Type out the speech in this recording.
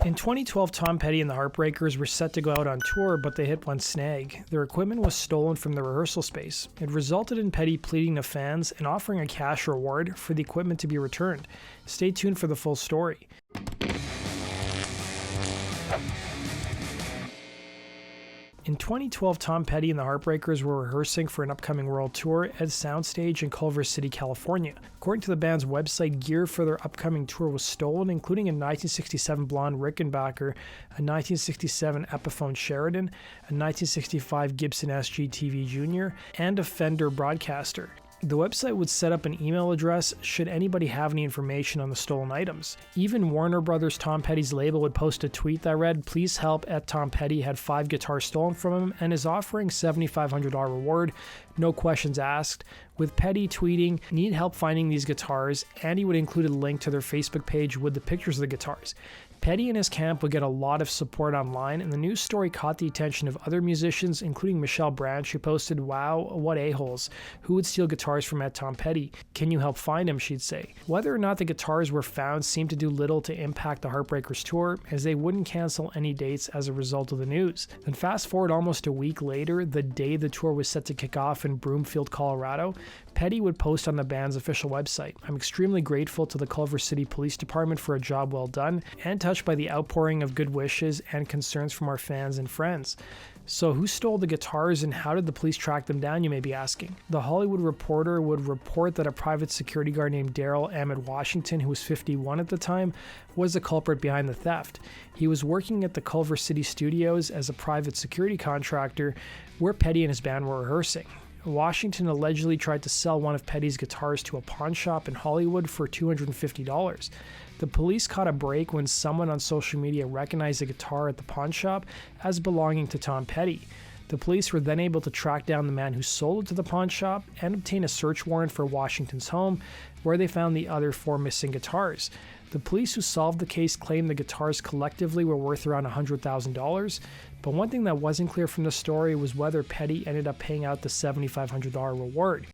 In 2012, Tom Petty and the Heartbreakers were set to go out on tour, but they hit one snag. Their equipment was stolen from the rehearsal space. It resulted in Petty pleading to fans and offering a cash reward for the equipment to be returned. Stay tuned for the full story. In 2012, Tom Petty and the Heartbreakers were rehearsing for an upcoming world tour at Soundstage in Culver City, California. According to the band's website, gear for their upcoming tour was stolen, including a 1967 blonde Rickenbacker, a 1967 Epiphone Sheridan, a 1965 Gibson SG TV Jr., and a Fender Broadcaster. The website would set up an email address should anybody have any information on the stolen items. Even Warner Brothers, Tom Petty's label, would post a tweet that read, "Please help at Tom Petty had 5 guitars stolen from him and is offering $7,500 reward, no questions asked," with Petty tweeting, "Need help finding these guitars," and he would include a link to their Facebook page with the pictures of the guitars. Petty and his camp would get a lot of support online, and the news story caught the attention of other musicians, including Michelle Branch, who posted, "Wow, what a-holes. Who would steal guitars from Ed Tom Petty? Can you help find him?" she'd say. Whether or not the guitars were found seemed to do little to impact the Heartbreakers tour, as they wouldn't cancel any dates as a result of the news. Then fast forward almost a week later, the day the tour was set to kick off in Broomfield, Colorado, Petty would post on the band's official website, "I'm extremely grateful to the Culver City Police Department for a job well done, and touched by the outpouring of good wishes and concerns from our fans and friends." So who stole the guitars and how did the police track them down, you may be asking? The Hollywood Reporter would report that a private security guard named Daryl Emmett Washington, who was 51 at the time, was the culprit behind the theft. He was working at the Culver City studios as a private security contractor where Petty and his band were rehearsing. Washington allegedly tried to sell one of Petty's guitars to a pawn shop in Hollywood for $250. The police caught a break when someone on social media recognized the guitar at the pawn shop as belonging to Tom Petty. The police were then able to track down the man who sold it to the pawn shop and obtain a search warrant for Washington's home, where they found the other 4 missing guitars. The police who solved the case claimed the guitars collectively were worth around $100,000, but one thing that wasn't clear from the story was whether Petty ended up paying out the $7,500 reward.